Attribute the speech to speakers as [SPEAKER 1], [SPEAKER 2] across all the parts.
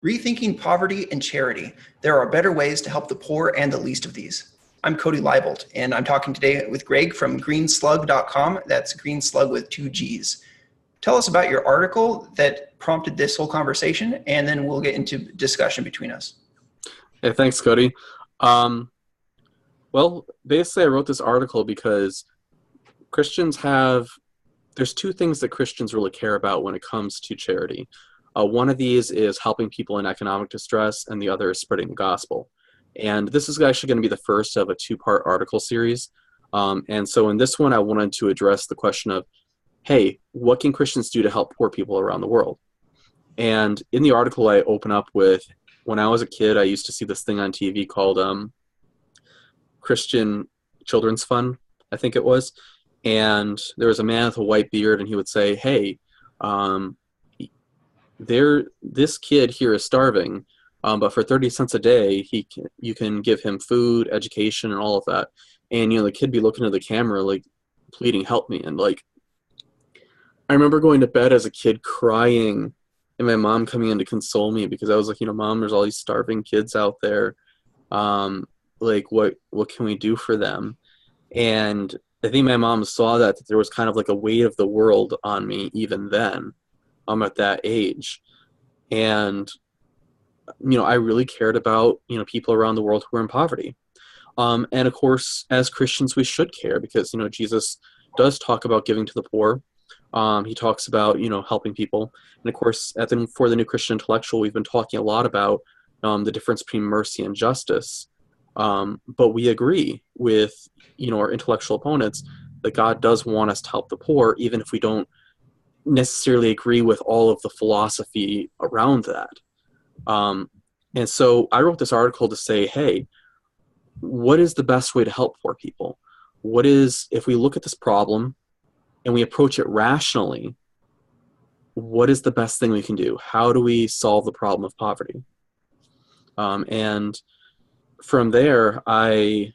[SPEAKER 1] Rethinking Poverty and Charity. There are better ways to help the poor and the least of these. I'm Cody Leibold, and I'm talking today with Greg from greenslug.com. That's greenslug with two G's. Tell us about your article that prompted this whole conversation, and then we'll get into discussion between us.
[SPEAKER 2] Hey, thanks, Cody. Well, basically, I wrote this article because there's two things that Christians really care about when it comes to charity. One of these is helping people in economic distress, and the other is spreading the gospel. And this is actually going to be the first of a two-part article series. And so in this one, I wanted to address the question of, hey, what can Christians do to help poor people around the world? And in the article, I open up with, when I was a kid, I used to see this thing on TV called Christian Children's Fund, I think it was. And there was a man with a white beard, and he would say, hey, this kid here is starving, but for 30 cents a day, you can give him food, education, and all of that. And, the kid be looking at the camera, like, pleading, help me. And, like, I remember going to bed as a kid crying, and my mom coming in to console me because I was like, Mom, there's all these starving kids out there. Like, what can we do for them? And I think my mom saw that there was kind of like a weight of the world on me even then, at that age. And, I really cared about, people around the world who were in poverty. And of course, as Christians, we should care because, Jesus does talk about giving to the poor. He talks about, helping people. And of course, for the New Christian Intellectual, we've been talking a lot about the difference between mercy and justice. But we agree with, our intellectual opponents that God does want us to help the poor, even if we don't necessarily agree with all of the philosophy around that. And so I wrote this article to say, hey, what is the best way to help poor people? If we look at this problem and we approach it rationally, what is the best thing we can do? How do we solve the problem of poverty? And from there, I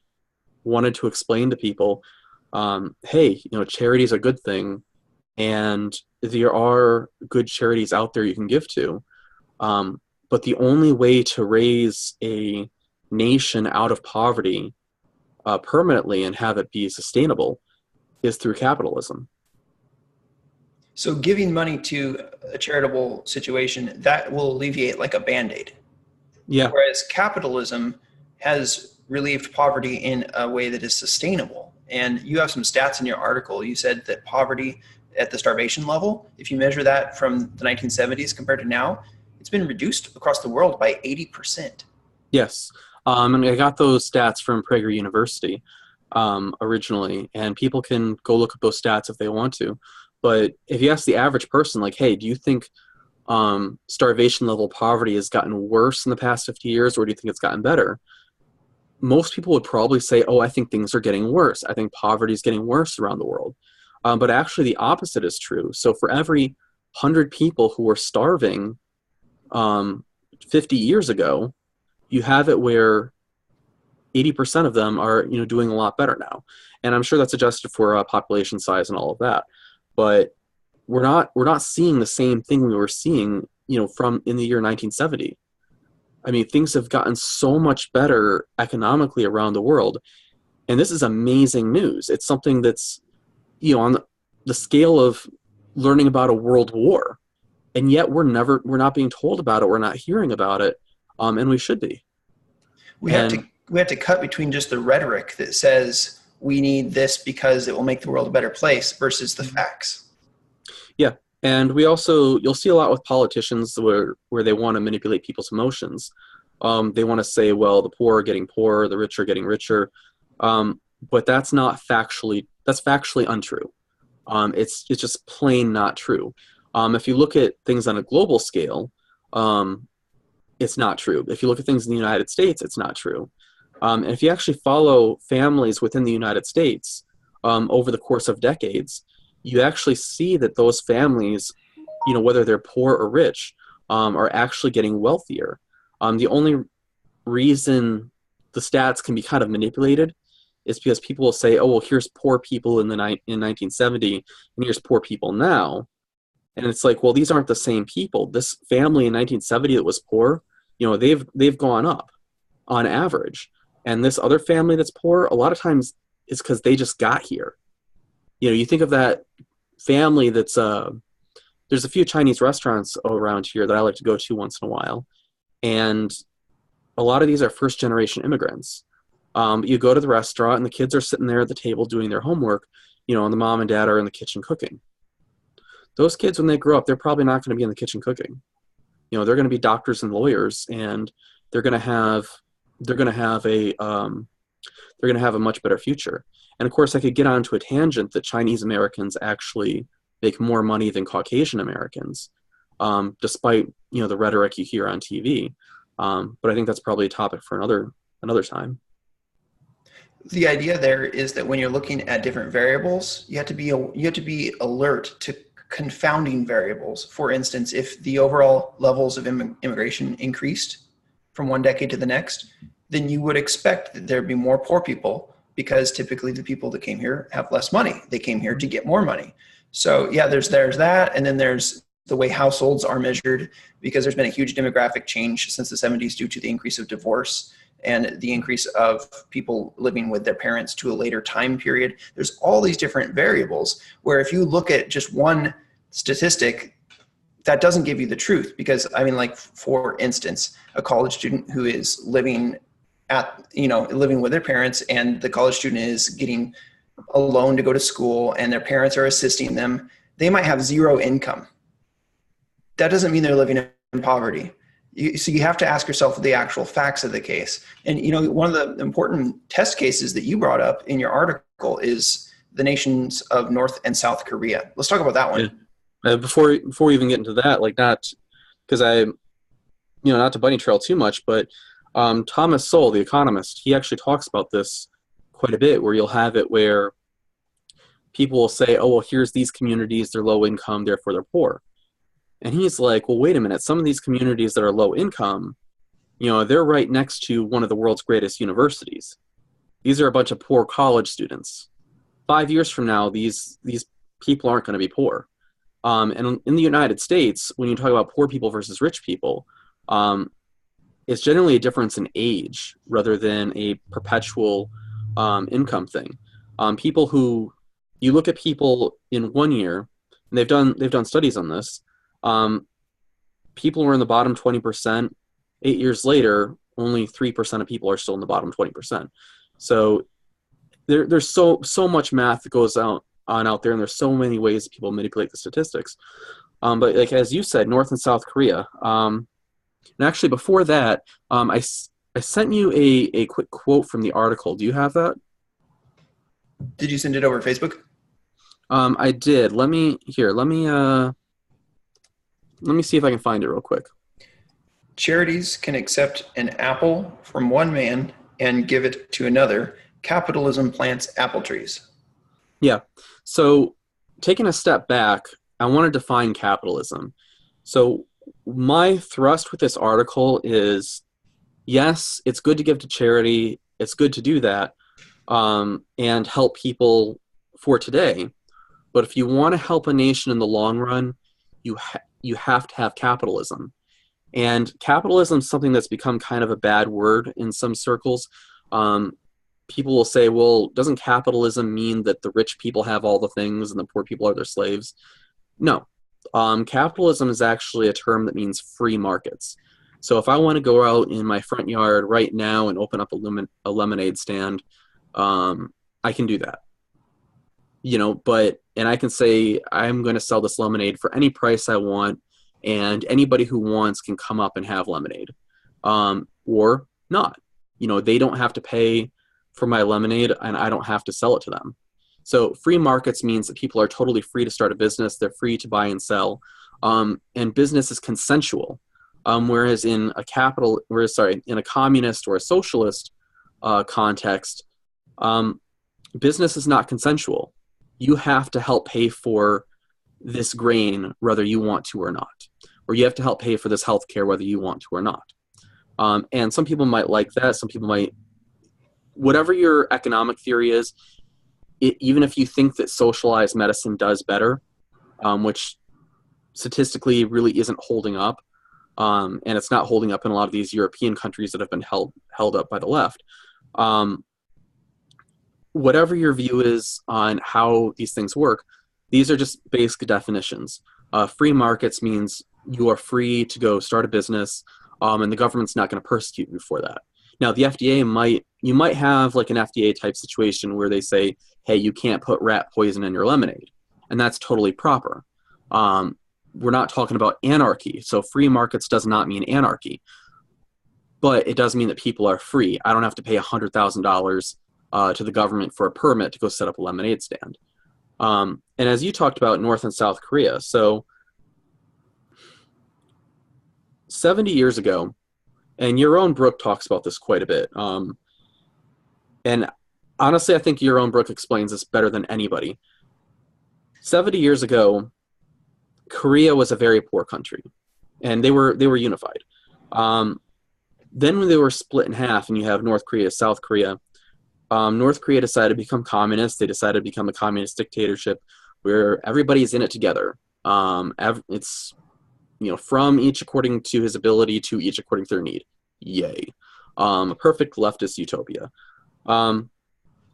[SPEAKER 2] wanted to explain to people, hey, charity is a good thing, and there are good charities out there you can give to. But the only way to raise a nation out of poverty permanently and have it be sustainable is through capitalism.
[SPEAKER 1] So giving money to a charitable situation, that will alleviate like a Band-Aid.
[SPEAKER 2] Yeah.
[SPEAKER 1] Whereas capitalism has relieved poverty in a way that is sustainable. And you have some stats in your article. You said that poverty at the starvation level, if you measure that from the 1970s compared to now, it's been reduced across the world by 80%.
[SPEAKER 2] Yes. And I got those stats from Prager University originally, and people can go look at those stats if they want to. But if you ask the average person, like, hey, do you think starvation level poverty has gotten worse in the past 50 years, or do you think it's gotten better? Most people would probably say, oh, I think things are getting worse. I think poverty is getting worse around the world. But actually the opposite is true. So for every 100 people who were starving 50 years ago, you have it where 80% of them are doing a lot better now. And I'm sure that's adjusted for population size and all of that. But we're not seeing the same thing we were seeing from in the year 1970. I mean, things have gotten so much better economically around the world, and this is amazing news. It's something that's on the scale of learning about a world war, and yet we're not being told about it. We're not hearing about it, and we should be.
[SPEAKER 1] We have to cut between just the rhetoric that says we need this because it will make the world a better place versus the facts.
[SPEAKER 2] Yeah. And you'll see a lot with politicians where they want to manipulate people's emotions. They want to say, well, the poor are getting poorer, the rich are getting richer. But that's factually untrue. It's just plain not true. If you look at things on a global scale, it's not true. If you look at things in the United States, it's not true. And if you actually follow families within the United States over the course of decades, you actually see that those families, whether they're poor or rich, are actually getting wealthier. The only reason the stats can be kind of manipulated is because people will say, oh, well, here's poor people in 1970, and here's poor people now. And it's like, well, these aren't the same people. This family in 1970 that was poor, they've gone up on average. And this other family that's poor, a lot of times it's because they just got here. You think of that family that's there's a few Chinese restaurants around here that I like to go to once in a while. And a lot of these are first generation immigrants. You go to the restaurant and the kids are sitting there at the table doing their homework, and the mom and dad are in the kitchen cooking. Those kids, when they grow up, they're probably not going to be in the kitchen cooking. They're going to be doctors and lawyers, and they're going to have a much better future. And of course, I could get onto a tangent that Chinese Americans actually make more money than Caucasian Americans, despite the rhetoric you hear on TV. But I think that's probably a topic for another time.
[SPEAKER 1] The idea there is that when you're looking at different variables, you have to be alert to confounding variables. For instance, if the overall levels of immigration increased from one decade to the next, then you would expect that there'd be more poor people, because typically the people that came here have less money. They came here to get more money. So yeah, there's that, and then there's the way households are measured, because there's been a huge demographic change since the 70s due to the increase of divorce and the increase of people living with their parents to a later time period. There's all these different variables where if you look at just one statistic, that doesn't give you the truth. Because like, for instance, a college student who is living with their parents, and the college student is getting a loan to go to school and their parents are assisting them, they might have zero income. That doesn't mean they're living in poverty. So you have to ask yourself the actual facts of the case. And one of the important test cases that you brought up in your article is the nations of North and South Korea. Let's talk about that one.
[SPEAKER 2] Yeah. Before we even get into that, not because not to bunny trail too much, but Thomas Sowell, the economist, he actually talks about this quite a bit, where you'll have it where people will say, oh, well, here's these communities, they're low income, therefore they're poor. And he's like, well, wait a minute, some of these communities that are low income, they're right next to one of the world's greatest universities. These are a bunch of poor college students. 5 years from now, these people aren't going to be poor. And in the United States, when you talk about poor people versus rich people, it's generally a difference in age rather than a perpetual income thing. People who, you look at people in 1 year, and they've done studies on this. People were in the bottom 20%. 8 years later, only 3% of people are still in the bottom 20%. So there's so much math that goes on out there, and there's so many ways that people manipulate the statistics. But as you said, North and South Korea. And actually, before that, I sent you a quick quote from the article. Do you have that?
[SPEAKER 1] Did you send it over Facebook?
[SPEAKER 2] I did. Let me see if I can find it real quick.
[SPEAKER 1] Charities can accept an apple from one man and give it to another. Capitalism plants apple trees.
[SPEAKER 2] Yeah. So taking a step back, I want to define capitalism. So my thrust with this article is, yes, it's good to give to charity. It's good to do that and help people for today. But if you want to help a nation in the long run, you have to have capitalism. And capitalism is something that's become kind of a bad word in some circles. People will say, well, doesn't capitalism mean that the rich people have all the things and the poor people are their slaves? No. Capitalism is actually a term that means free markets. So if I want to go out in my front yard right now and open up a lemonade stand, I can do that. And I can say, I'm going to sell this lemonade for any price I want, and anybody who wants can come up and have lemonade, or not. They don't have to pay for my lemonade, and I don't have to sell it to them. So free markets means that people are totally free to start a business. They're free to buy and sell, and business is consensual. Whereas in a communist or a socialist context, business is not consensual. You have to help pay for this grain whether you want to or not, or you have to help pay for this health care whether you want to or not. And some people might like that. Some people might, whatever your economic theory is, even if you think that socialized medicine does better, which statistically really isn't holding up, and it's not holding up in a lot of these European countries that have been held up by the left. Whatever your view is on how these things work, these are just basic definitions. Free markets means you are free to go start a business, and the government's not going to persecute you for that. Now, the FDA you might have like an FDA type situation where they say, hey, you can't put rat poison in your lemonade, and that's totally proper. We're not talking about anarchy, so free markets does not mean anarchy, but it does mean that people are free. I don't have to pay $100,000 to the government for a permit to go set up a lemonade stand. And as you talked about North and South Korea, so 70 years ago, and your own Brooke talks about this quite a bit, and honestly, I think your own Brooke explains this better than anybody. 70 years ago, Korea was a very poor country, and they were unified. Then when they were split in half, and you have North Korea, South Korea, North Korea decided to become communist. They decided to become a communist dictatorship where everybody's in it together. It's from each according to his ability to each according to their need. Yay. A perfect leftist utopia.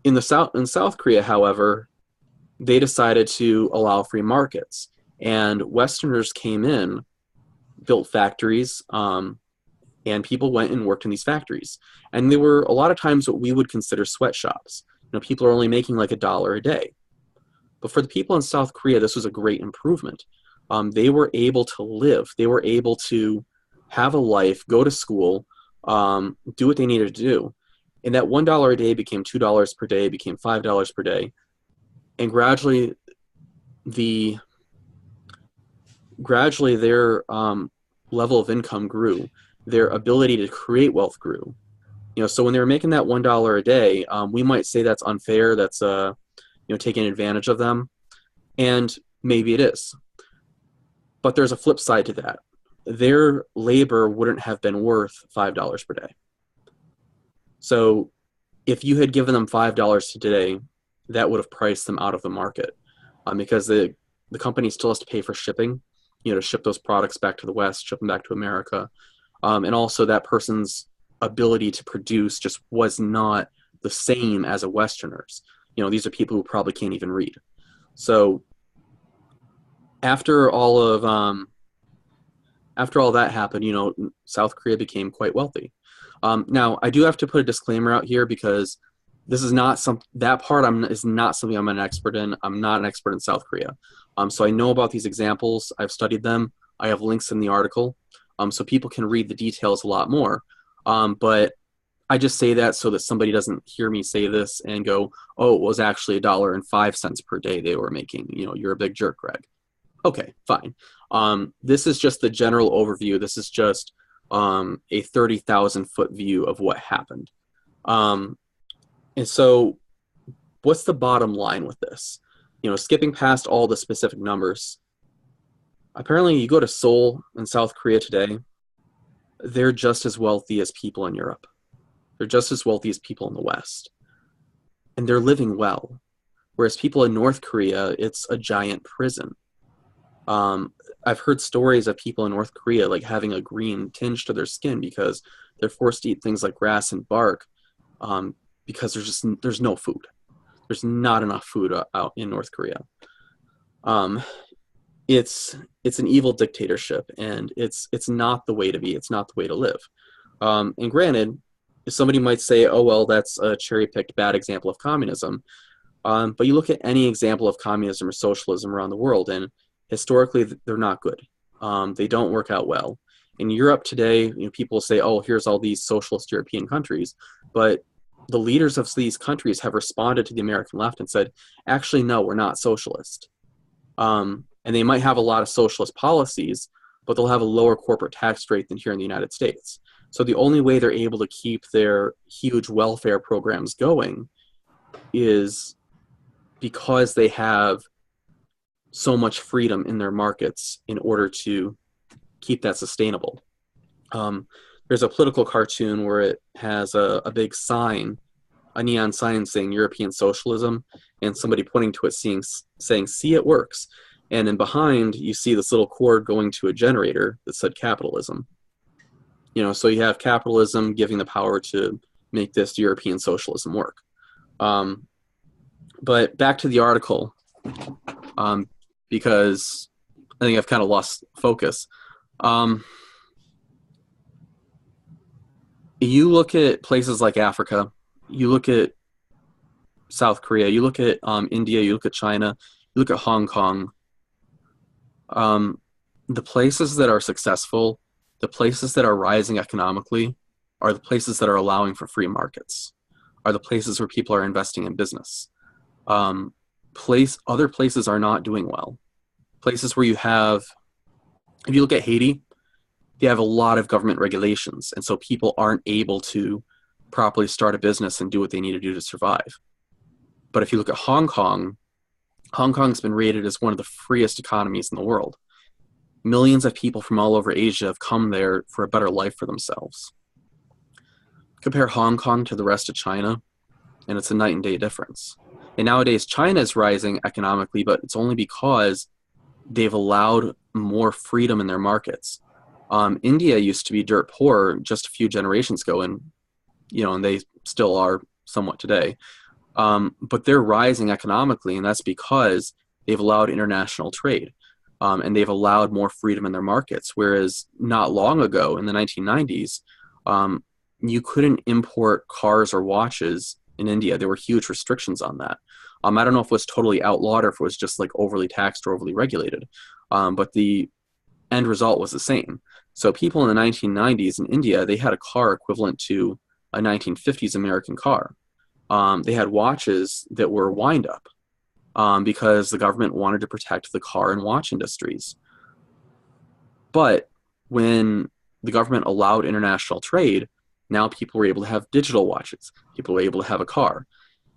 [SPEAKER 2] In South Korea, however, they decided to allow free markets, and Westerners came in, built factories, and people went and worked in these factories. And they were a lot of times what we would consider sweatshops. People are only making like $1 a day. But for the people in South Korea, this was a great improvement. They were able to live. They were able to have a life, go to school, do what they needed to do. And that $1 a day became $2 per day, became $5 per day. And gradually their level of income grew. Their ability to create wealth grew. So when they were making that $1 a day, we might say that's unfair. That's taking advantage of them, and maybe it is. But there's a flip side to that. Their labor wouldn't have been worth $5 per day. So if you had given them $5 today, that would have priced them out of the market, because the company still has to pay for shipping, to ship those products back to the West, ship them back to America. And also that person's ability to produce just was not the same as a Westerner's. These are people who probably can't even read. So after all that happened, South Korea became quite wealthy. Now I do have to put a disclaimer out here, because this is not that part is not something I'm an expert in. I'm not an expert in South Korea. So I know about these examples. I've studied them. I have links in the article. So people can read the details a lot more. But I just say that so that somebody doesn't hear me say this and go, oh, it was actually $1.05 per day they were making. You're a big jerk, Greg. Okay, fine. This is just the general overview. This is just a 30,000-foot view of what happened. And so what's the bottom line with this? Skipping past all the specific numbers, apparently you go to Seoul in South Korea today, they're just as wealthy as people in Europe. They're just as wealthy as people in the West. And they're living well. Whereas people in North Korea, it's a giant prison. I've heard stories of people in North Korea like having a green tinge to their skin because they're forced to eat things like grass and bark, because there's no food. There's not enough food out in North Korea. It's an evil dictatorship, and it's not the way to be. It's not the way to live. And granted, somebody might say, oh, well, that's a cherry-picked bad example of communism. But you look at any example of communism or socialism around the world, and historically, they're not good. They don't work out well. In Europe today, people say, oh, here's all these socialist European countries. But the leaders of these countries have responded to the American left and said, actually, no, we're not socialist. And they might have a lot of socialist policies, but they'll have a lower corporate tax rate than here in the United States. So the only way they're able to keep their huge welfare programs going is because they have so much freedom in their markets in order to keep that sustainable. There's a political cartoon where it has a big sign, a neon sign saying European socialism, and somebody pointing to it saying, see, it works. And then behind, you see this little cord going to a generator that said capitalism. So you have capitalism giving the power to make this European socialism work. But back to the article, because I think I've kind of lost focus. You look at places like Africa, you look at South Korea, you look at India, you look at China, you look at Hong Kong. The places that are successful, the places that are rising economically, are the places that are allowing for free markets, are the places where people are investing in business. Other places are not doing well. Places where if you look at Haiti, they have a lot of government regulations, and so people aren't able to properly start a business and do what they need to do to survive. But if you look at Hong Kong's been rated as one of the freest economies in the world. Millions of people from all over Asia have come there for a better life for themselves. Compare Hong Kong to the rest of China, and it's a night and day difference. And nowadays, China is rising economically, but it's only because they've allowed more freedom in their markets. India used to be dirt poor just a few generations ago, and they still are somewhat today. But they're rising economically, and that's because they've allowed international trade, and they've allowed more freedom in their markets. Whereas not long ago, in the 1990s, you couldn't import cars or watches in India. There were huge restrictions on that. I don't know if it was totally outlawed or if it was just like overly taxed or overly regulated, but the end result was the same. So people in the 1990s in India, they had a car equivalent to a 1950s American car. They had watches that were wind up because the government wanted to protect the car and watch industries. But when the government allowed international trade, now people were able to have digital watches. People were able to have a car.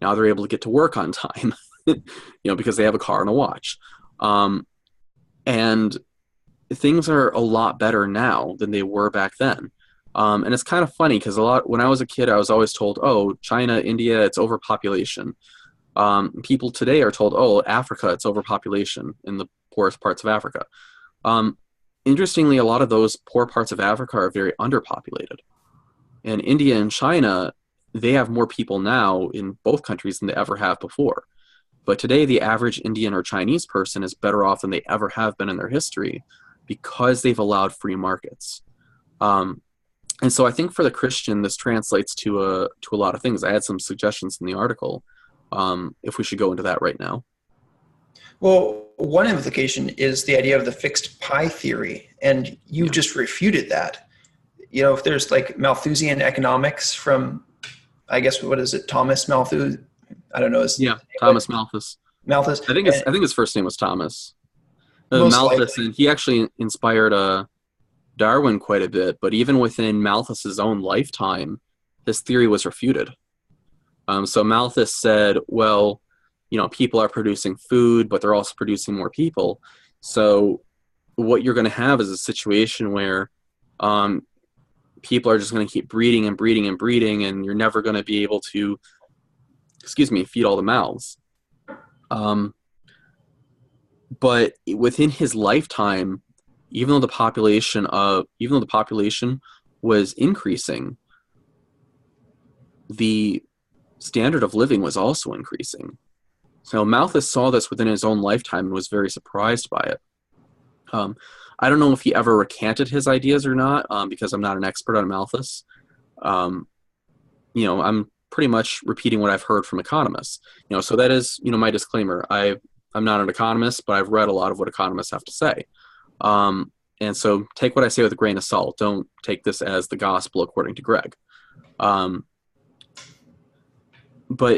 [SPEAKER 2] Now they're able to get to work on time, because they have a car and a watch. And things are a lot better now than they were back then. And it's kind of funny because when I was a kid, I was always told, oh, China, India, it's overpopulation. People today are told, oh, Africa, it's overpopulation in the poorest parts of Africa. Interestingly, a lot of those poor parts of Africa are very underpopulated. And India and China, they have more people now in both countries than they ever have before. But today, the average Indian or Chinese person is better off than they ever have been in their history because they've allowed free markets. And so I think for the Christian, this translates to a lot of things. I had some suggestions in the article, if we should go into that right now.
[SPEAKER 1] Well, one implication is the idea of the fixed pie theory, and you just refuted that. If there's like Malthusian economics from, I guess, what is it, Thomas Malthus? I don't know.
[SPEAKER 2] Thomas Malthus.
[SPEAKER 1] Malthus.
[SPEAKER 2] I think his first name was Thomas. Malthus, and he actually inspired Darwin quite a bit, but even within Malthus's own lifetime, his theory was refuted. So Malthus said, well, people are producing food, but they're also producing more people. So what you're going to have is a situation where people are just going to keep breeding and breeding and breeding, and you're never going to be able to, feed all the mouths. But within his lifetime, even though the population was increasing, the standard of living was also increasing. So Malthus saw this within his own lifetime and was very surprised by it. I don't know if he ever recanted his ideas or not, because I'm not an expert on Malthus. I'm pretty much repeating what I've heard from economists. So that is, my disclaimer. I'm not an economist, but I've read a lot of what economists have to say. And so take what I say with a grain of salt. Don't take this as the gospel according to Greg. But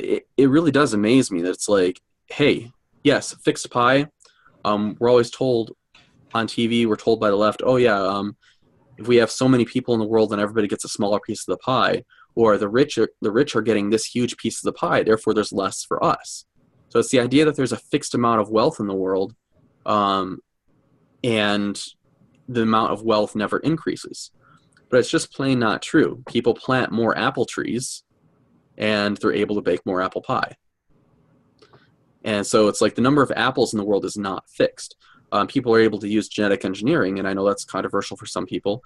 [SPEAKER 2] it really does amaze me that it's like, hey, yes, fixed pie. We're always told on TV, we're told by the left, oh yeah, if we have so many people in the world, then everybody gets a smaller piece of the pie. Or the rich are getting this huge piece of the pie, therefore there's less for us. So it's the idea that there's a fixed amount of wealth in the world, and the amount of wealth never increases. But it's just plain not true. People plant more apple trees, and they're able to bake more apple pie. And so it's like the number of apples in the world is not fixed. People are able to use genetic engineering, and I know that's controversial for some people,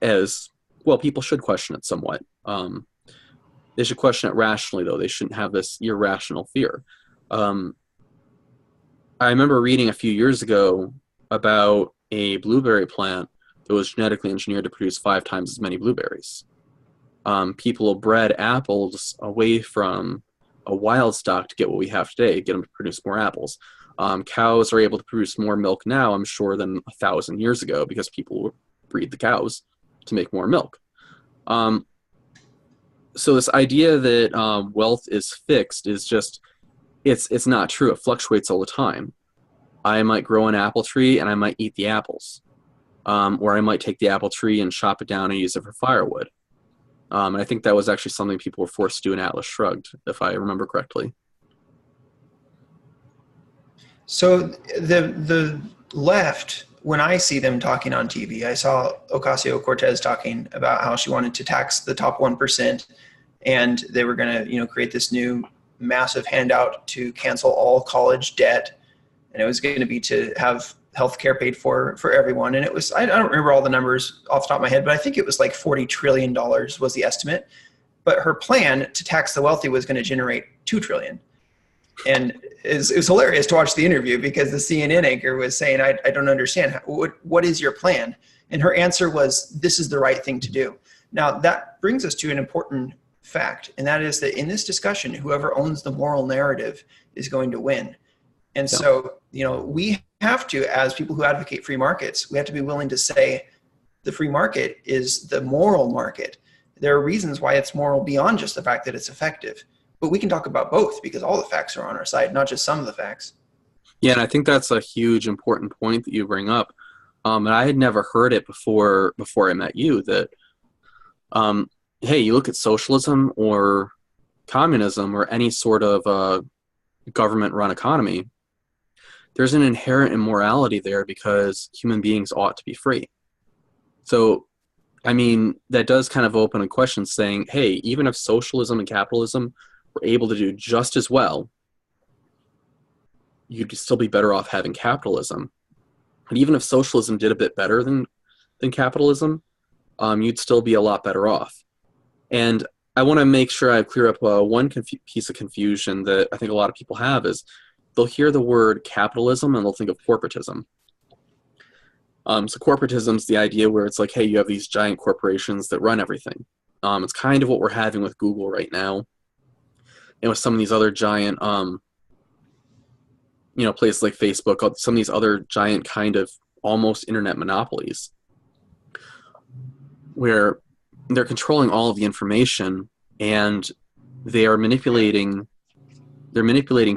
[SPEAKER 2] as well. People should question it somewhat. They should question it rationally, though. They shouldn't have this irrational fear. I remember reading a few years ago about a blueberry plant that was genetically engineered to produce 5 times as many blueberries. People bred apples away from a wild stock to get what we have today, get them to produce more apples. Cows are able to produce more milk now, I'm sure, than 1,000 years ago because people breed the cows to make more milk. So this idea that wealth is fixed is just, it's not true. It fluctuates all the time. I might grow an apple tree and I might eat the apples. Or I might take the apple tree and chop it down and use it for firewood. And I think that was actually something people were forced to do in Atlas Shrugged, if I remember correctly.
[SPEAKER 1] So the left, when I see them talking on TV, I saw Ocasio-Cortez talking about how she wanted to tax the top 1%, and they were going to, create this new massive handout to cancel all college debt, and it was going to be to have healthcare paid for everyone. And it was, I don't remember all the numbers off the top of my head, but I think it was like $40 trillion was the estimate. But her plan to tax the wealthy was going to generate $2 trillion. And it was hilarious to watch the interview because the CNN anchor was saying, I don't understand. What is your plan? And her answer was, this is the right thing to do. Now, that brings us to an important fact, and that is that in this discussion, whoever owns the moral narrative is going to win. And so, we have to, as people who advocate free markets, we have to be willing to say the free market is the moral market. There are reasons why it's moral beyond just the fact that it's effective. But we can talk about both because all the facts are on our side, not just some of the facts.
[SPEAKER 2] Yeah, and I think that's a huge important point that you bring up. And I had never heard it before I met you, that, hey, you look at socialism or communism or any sort of government-run economy, there's an inherent immorality there because human beings ought to be free. So, I mean, that does kind of open a question saying, hey, even if socialism and capitalism were able to do just as well, you'd still be better off having capitalism. And even if socialism did a bit better than capitalism, you'd still be a lot better off. And I want to make sure I clear up one piece of confusion that I think a lot of people have is they'll hear the word capitalism and they'll think of corporatism. So corporatism is the idea where it's like, hey, you have these giant corporations that run everything. It's kind of what we're having with Google right now. And with some of these other giant, places like Facebook, some of these other giant kind of almost internet monopolies where they're controlling all of the information and they are manipulating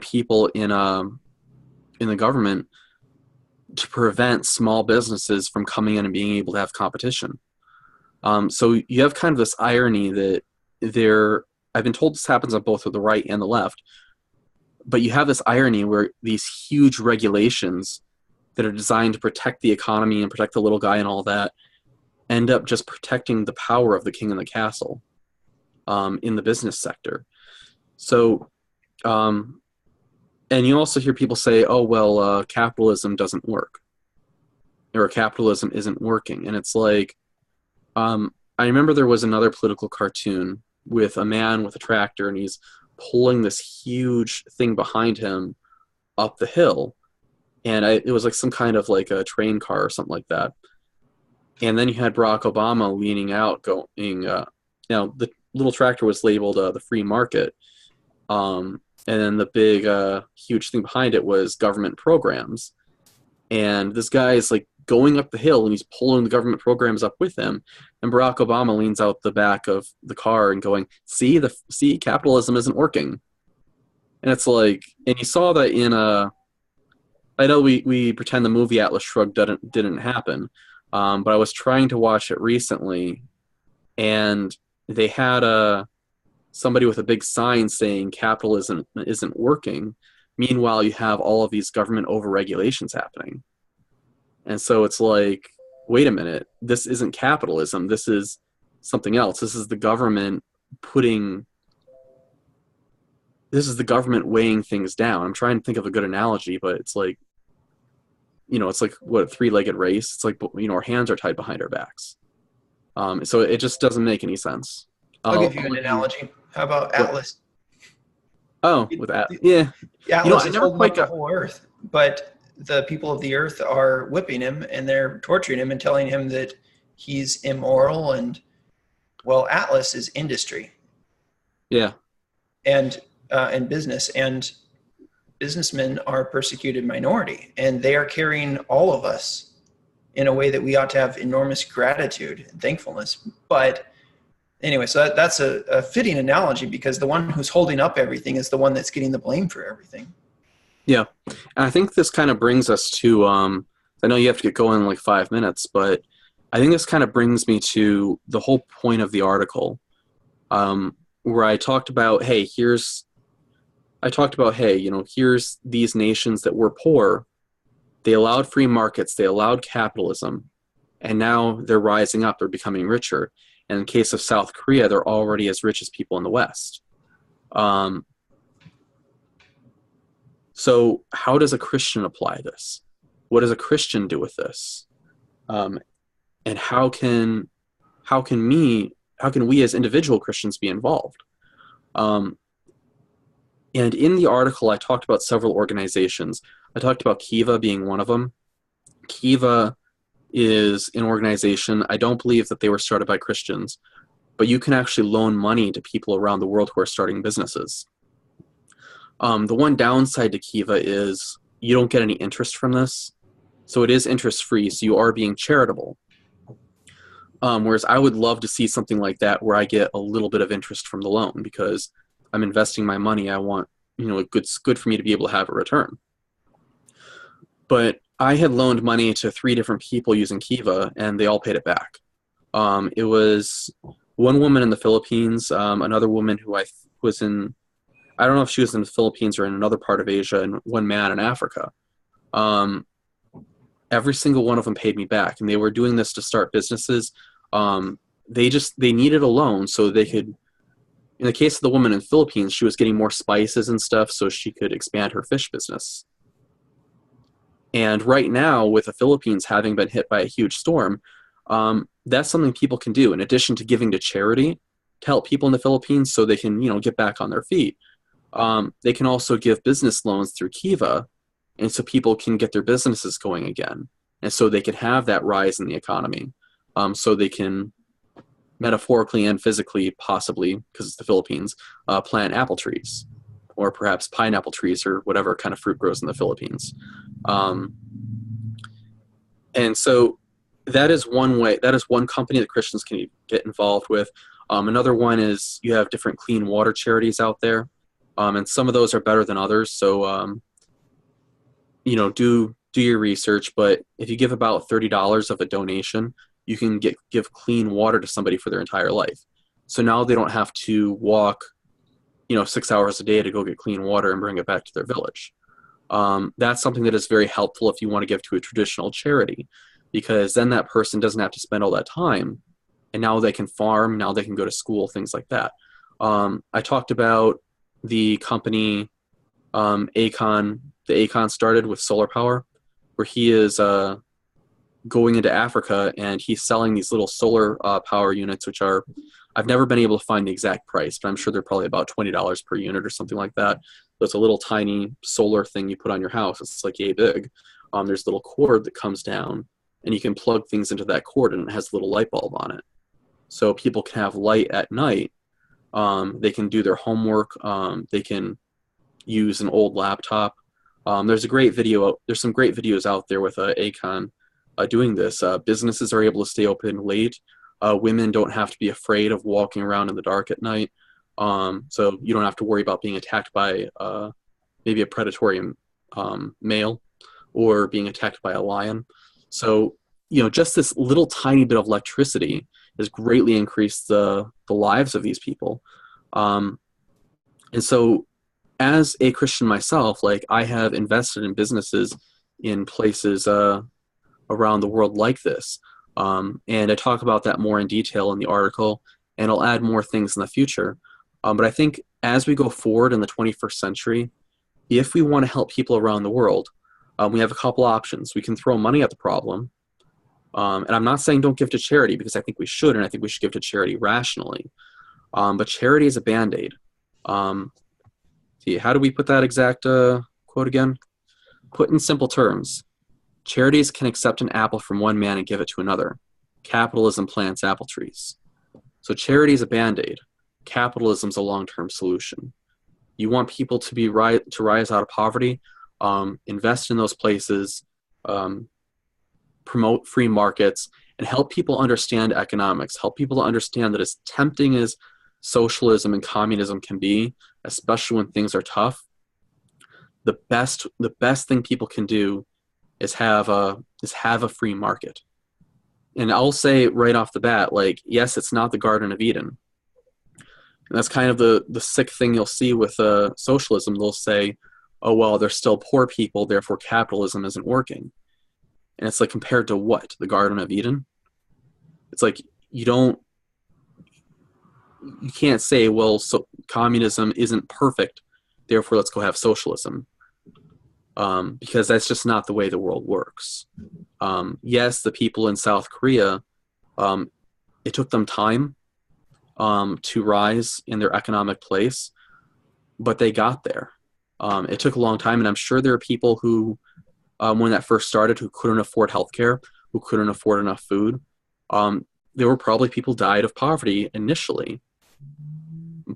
[SPEAKER 2] people in the government to prevent small businesses from coming in and being able to have competition. So you have kind of this irony that I've been told this happens on both the right and the left, but you have this irony where these huge regulations that are designed to protect the economy and protect the little guy and all that end up just protecting the power of the king in the castle in the business sector. So, and you also hear people say, oh, well, capitalism doesn't work, or capitalism isn't working. And it's like, I remember there was another political cartoon with a man with a tractor, and he's pulling this huge thing behind him up the hill. And it was like some kind of like a train car or something like that. And then you had Barack Obama leaning out going, the little tractor was labeled the free market. And then the big, huge thing behind it was government programs. And this guy is like going up the hill and he's pulling the government programs up with him. And Barack Obama leans out the back of the car and going, see, capitalism isn't working. And it's like, and you saw that in I know we pretend the movie Atlas Shrugged didn't happen, but I was trying to watch it recently, and they had somebody with a big sign saying capitalism isn't working. Meanwhile, you have all of these government overregulations happening. And so it's like, wait a minute, this isn't capitalism. This is something else. This is the government putting this is the government weighing things down. I'm trying to think of a good analogy, but it's like, it's like what, a three-legged race. It's like, our hands are tied behind our backs. So it just doesn't make any sense.
[SPEAKER 1] I'll give you an analogy. How about
[SPEAKER 2] what?
[SPEAKER 1] Atlas?
[SPEAKER 2] Oh, with that, yeah.
[SPEAKER 1] Atlas
[SPEAKER 2] I
[SPEAKER 1] is
[SPEAKER 2] never
[SPEAKER 1] holding
[SPEAKER 2] quite
[SPEAKER 1] up
[SPEAKER 2] got.
[SPEAKER 1] the whole earth, but the people of the earth are whipping him and they're torturing him and telling him that he's immoral. And well, Atlas is industry.
[SPEAKER 2] Yeah.
[SPEAKER 1] And business, and businessmen are a persecuted minority, and they are carrying all of us in a way that we ought to have enormous gratitude and thankfulness. But anyway, so that's a fitting analogy, because the one who's holding up everything is the one that's getting the blame for everything.
[SPEAKER 2] Yeah. And I think this kind of brings us to, I know you have to get going in like 5 minutes, but I think this kind of brings me to the whole point of the article, where I talked about, hey, here's these nations that were poor. They allowed free markets, they allowed capitalism, and now they're rising up, they're becoming richer. And in the case of South Korea, they're already as rich as people in the West. So how does a Christian apply this? What does a Christian do with this? And how can we as individual Christians be involved? And in the article, I talked about several organizations. I talked about Kiva being one of them. Kiva is an organization, I don't believe that they were started by Christians, but you can actually loan money to people around the world who are starting businesses. The one downside to Kiva is you don't get any interest from this. So it is interest-free, so you are being charitable. Whereas I would love to see something like that where I get a little bit of interest from the loan, because I'm investing my money. I want, it's good for me to be able to have a return. But I had loaned money to 3 different people using Kiva, and they all paid it back. It was one woman in the Philippines, another woman who I don't know if she was in the Philippines or in another part of Asia, and one man in Africa. Every single one of them paid me back, and they were doing this to start businesses. They needed a loan so they could. In the case of the woman in the Philippines, she was getting more spices and stuff so she could expand her fish business. And right now, with the Philippines having been hit by a huge storm, that's something people can do in addition to giving to charity to help people in the Philippines so they can, get back on their feet. They can also give business loans through Kiva, and so people can get their businesses going again, and so they can have that rise in the economy, so they can metaphorically and physically, possibly, because it's the Philippines, plant apple trees, or perhaps pineapple trees, or whatever kind of fruit grows in the Philippines. And so that is one way, that is one company that Christians can get involved with. Another one is you have different clean water charities out there, and some of those are better than others. So, do your research, but if you give about $30 of a donation, you can give clean water to somebody for their entire life. So now they don't have to walk, 6 hours a day to go get clean water and bring it back to their village. That's something that is very helpful if you want to give to a traditional charity, because then that person doesn't have to spend all that time, and now they can farm, now they can go to school, things like that. I talked about the company Acon started with solar power, where he is going into Africa, and he's selling these little solar power units, which are, I've never been able to find the exact price, but I'm sure they're probably about $20 per unit or something like that. So it's a little tiny solar thing you put on your house. It's like yay big. There's a little cord that comes down, and you can plug things into that cord, and it has a little light bulb on it. So people can have light at night. They can do their homework. They can use an old laptop. There's some great videos out there with Acon doing this. Businesses are able to stay open late. Women don't have to be afraid of walking around in the dark at night. So you don't have to worry about being attacked by maybe a predatory male, or being attacked by a lion. So, just this little tiny bit of electricity has greatly increased the lives of these people. And so as a Christian myself, I have invested in businesses in places around the world like this. And I talk about that more in detail in the article, and I'll add more things in the future. But I think as we go forward in the 21st century, if we want to help people around the world, we have a couple options. We can throw money at the problem. And I'm not saying don't give to charity, because I think we should, and I think we should give to charity rationally. But charity is a Band-Aid. See, how do we put that exact quote again? Put in simple terms, charities can accept an apple from one man and give it to another. Capitalism plants apple trees. So charity is a Band-Aid. Capitalism is a long-term solution. You want people to rise out of poverty, invest in those places, promote free markets, and help people understand economics, help people to understand that as tempting as socialism and communism can be, especially when things are tough, the best thing people can do is have a free market. And I'll say right off the bat, like, yes, it's not the Garden of Eden. And that's kind of the sick thing you'll see with socialism. They'll say, oh, well, they're still poor people, therefore capitalism isn't working. And it's like, compared to what? The Garden of Eden? It's like, you can't say, well, so communism isn't perfect, therefore let's go have socialism. Because that's just not the way the world works. Yes, the people in South Korea, it took them time to rise in their economic place, but they got there. It took a long time, and I'm sure there are people who, when that first started, who couldn't afford healthcare, who couldn't afford enough food. There were probably people died of poverty initially,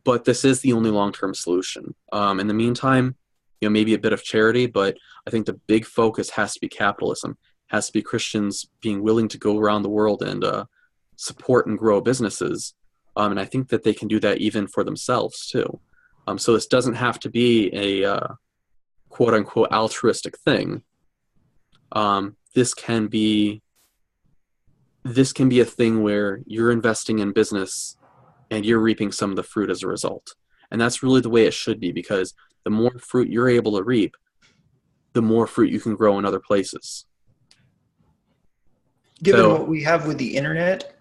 [SPEAKER 2] but this is the only long-term solution. In the meantime, maybe a bit of charity, but I think the big focus has to be capitalism, has to be Christians being willing to go around the world and support and grow businesses. And I think that they can do that even for themselves too. So this doesn't have to be a quote unquote altruistic thing. This can be a thing where you're investing in business and you're reaping some of the fruit as a result. And that's really the way it should be, because the more fruit you're able to reap, the more fruit you can grow in other places.
[SPEAKER 1] Given what we have with the internet,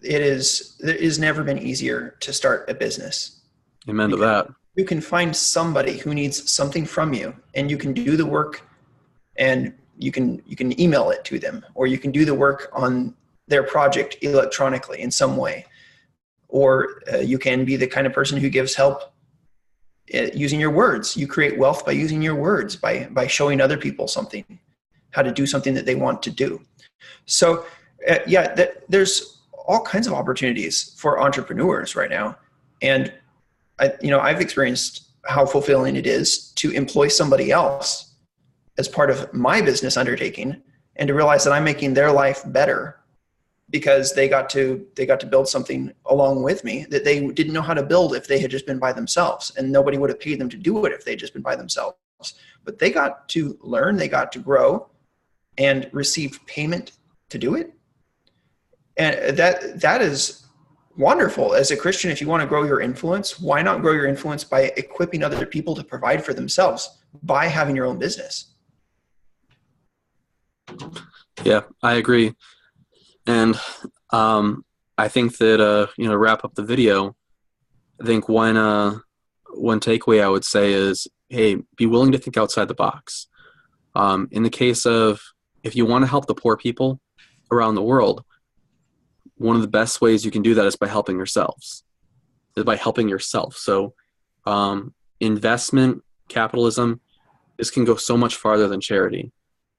[SPEAKER 1] it has never been easier to start a business.
[SPEAKER 2] Amen to that.
[SPEAKER 1] You can find somebody who needs something from you, and you can do the work, and you can email it to them, or you can do the work on their project electronically in some way. Or you can be the kind of person who gives help using your words. You create wealth by using your words, by showing other people something, how to do something that they want to do. So there's all kinds of opportunities for entrepreneurs right now. And I've experienced how fulfilling it is to employ somebody else as part of my business undertaking, and to realize that I'm making their life better because they got to build something along with me that they didn't know how to build if they had just been by themselves, and nobody would have paid them to do it if they had just been by themselves. But they got to learn, they got to grow, and receive payment to do it. And that is wonderful. As a Christian, if you want to grow your influence, why not grow your influence by equipping other people to provide for themselves by having your own business?
[SPEAKER 2] Yeah, I agree. And I think that, to wrap up the video, I think one takeaway I would say is, hey, be willing to think outside the box. In the case of, if you want to help the poor people around the world, one of the best ways you can do that is by helping yourselves. So investment, capitalism, this can go so much farther than charity.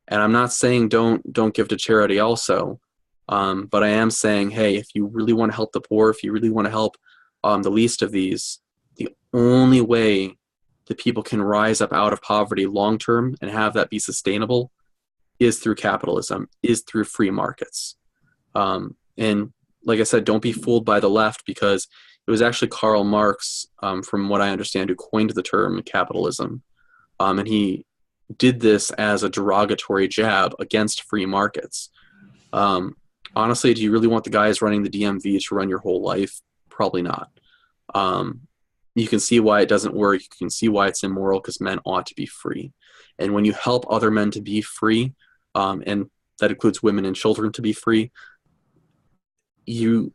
[SPEAKER 2] And I'm not saying don't give to charity also. But I am saying, hey, if you really want to help the poor, if you really want to help the least of these, the only way that people can rise up out of poverty long-term and have that be sustainable is through capitalism, is through free markets. And like I said, don't be fooled by the left, because it was actually Karl Marx, from what I understand, who coined the term capitalism. And he did this as a derogatory jab against free markets. Honestly, do you really want the guys running the DMV to run your whole life? Probably not. You can see why it doesn't work. You can see why it's immoral, because men ought to be free. And when you help other men to be free, and that includes women and children to be free, you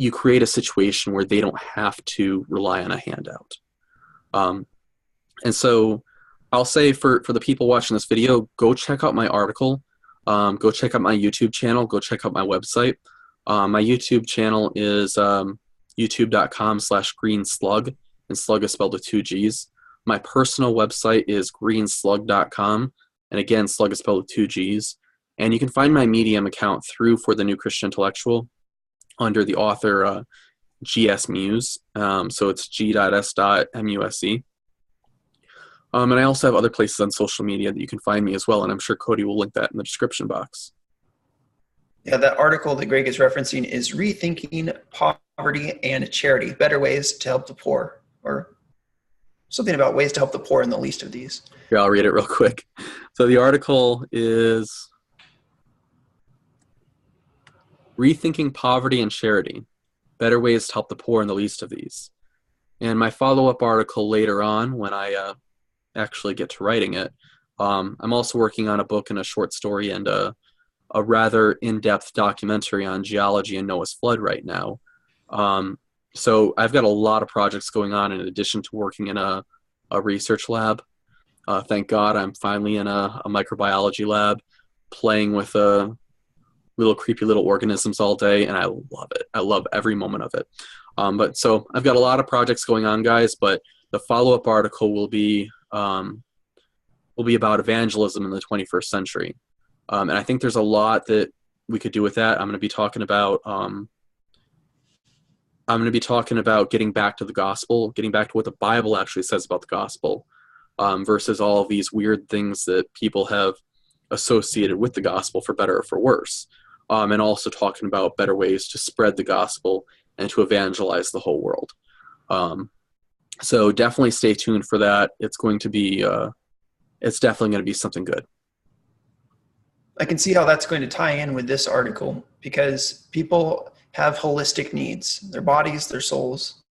[SPEAKER 2] you create a situation where they don't have to rely on a handout. And so I'll say for the people watching this video, go check out my article. Go check out my YouTube channel. Go check out my website. My YouTube channel is youtube.com/greenslug, and slug is spelled with 2 G's. My personal website is greenslug.com, and again, slug is spelled with 2 G's. And you can find my Medium account through For the New Christian Intellectual under the author GS Muse. So it's g.s.muse. And I also have other places on social media that you can find me as well, and I'm sure Cody will link that in the description box.
[SPEAKER 1] Yeah, that article that Greg is referencing is Rethinking Poverty and Charity, Better Ways to Help the Poor, or something about ways to help the poor and the least of these.
[SPEAKER 2] Here, I'll read it real quick. So the article is Rethinking Poverty and Charity, Better Ways to Help the Poor and the Least of These. And my follow-up article later on, when I actually get to writing it, I'm also working on a book and a short story and a rather in-depth documentary on geology and Noah's flood right now. So I've got a lot of projects going on in addition to working in a research lab. Thank God I'm finally in a microbiology lab playing with little creepy little organisms all day, and I love it. I love every moment of it. But so I've got a lot of projects going on, guys, but the follow-up article will be about evangelism in the 21st century. And I think there's a lot that we could do with that. I'm going to be talking about getting back to the gospel, getting back to what the Bible actually says about the gospel, versus all of these weird things that people have associated with the gospel, for better or for worse. And also talking about better ways to spread the gospel and to evangelize the whole world. So definitely stay tuned for that. It's definitely going to be something good.
[SPEAKER 1] I can see how that's going to tie in with this article, because people have holistic needs, their bodies, their souls.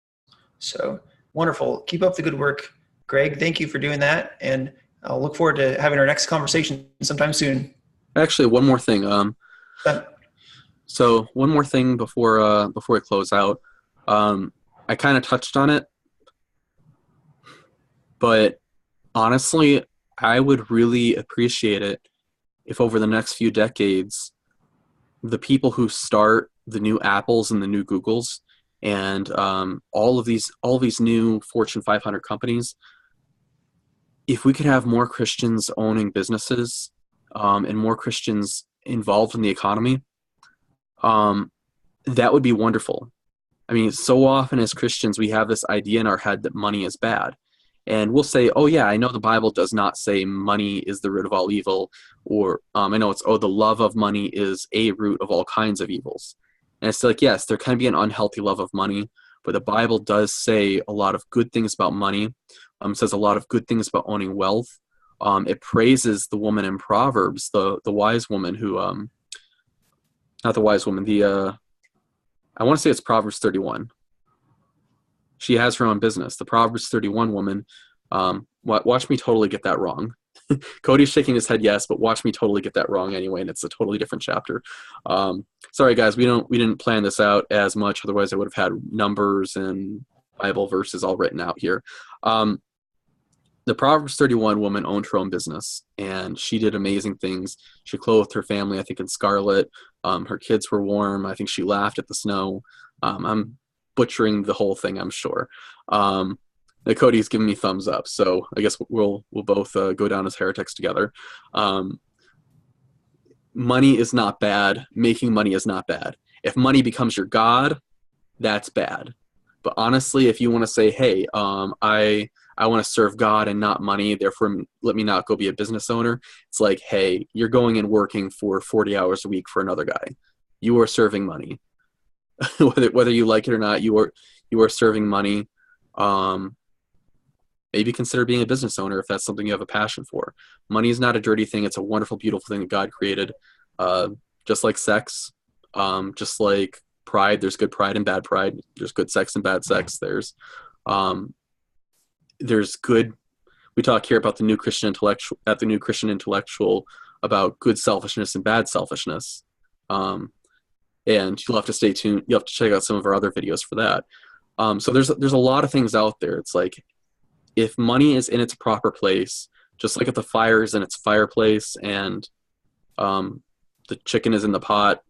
[SPEAKER 1] So wonderful. Keep up the good work, Greg. Thank you for doing that. And I'll look forward to having our next conversation sometime soon.
[SPEAKER 2] Actually, one more thing. So one more thing before we close out. I kind of touched on it, but honestly, I would really appreciate it if over the next few decades, the people who start the new Apples and the new Googles and all of these new Fortune 500 companies, if we could have more Christians owning businesses and more Christians involved in the economy, that would be wonderful. I mean, so often as Christians, we have this idea in our head that money is bad. And we'll say, oh yeah, I know the Bible does not say money is the root of all evil, or I know it's, the love of money is a root of all kinds of evils. And it's like, yes, there can be an unhealthy love of money, but the Bible does say a lot of good things about money. It says a lot of good things about owning wealth. It praises the woman in Proverbs, the wise woman who, not the wise woman, I want to say it's Proverbs 31. She has her own business. The Proverbs 31 woman, watch me totally get that wrong. Cody's shaking his head yes, but watch me totally get that wrong anyway, and it's a totally different chapter. Sorry guys, we didn't plan this out as much, otherwise I would have had numbers and Bible verses all written out here. The Proverbs 31 woman owned her own business, and she did amazing things. She clothed her family, I think, in scarlet. Her kids were warm. I think she laughed at the snow. I'm butchering the whole thing, I'm sure. Cody's giving me thumbs up, so I guess we'll both go down as heretics together. Money is not bad. Making money is not bad. If money becomes your god, that's bad. But honestly, if you want to say, hey, I want to serve God and not money, therefore let me not go be a business owner, it's like, hey, you're going and working for 40 hours a week for another guy. You are serving money. whether you like it or not, you are serving money. Maybe consider being a business owner if that's something you have a passion for. Money is not a dirty thing. It's a wonderful, beautiful thing that God created. Just like sex, just like pride, there's good pride and bad pride. There's good sex and bad sex. There's good. We talk here about the New Christian Intellectual about good selfishness and bad selfishness. and you'll have to stay tuned. You have to check out some of our other videos for that. So there's a lot of things out there. It's like, if money is in its proper place, just like if the fire is in its fireplace and the chicken is in the pot,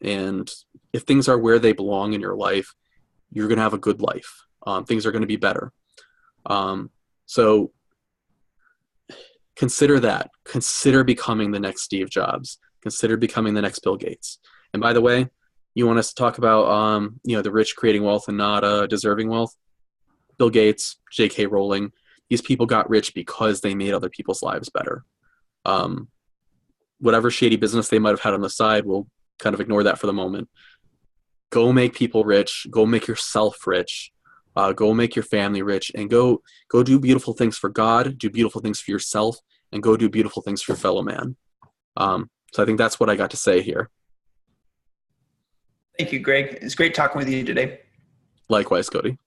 [SPEAKER 2] and if things are where they belong in your life, you're going to have a good life. Things are going to be better. So consider that. Consider becoming the next Steve Jobs. Consider becoming the next Bill Gates. And by the way, you want us to talk about the rich creating wealth and not deserving wealth? Bill Gates, J.K. Rowling, these people got rich because they made other people's lives better. Whatever shady business they might have had on the side, we'll kind of ignore that for the moment. Go make people rich. Go make yourself rich. Go make your family rich, and go do beautiful things for God, do beautiful things for yourself, and go do beautiful things for your fellow man. So I think that's what I got to say here.
[SPEAKER 1] Thank you, Greg. It's great talking with you today.
[SPEAKER 2] Likewise, Cody.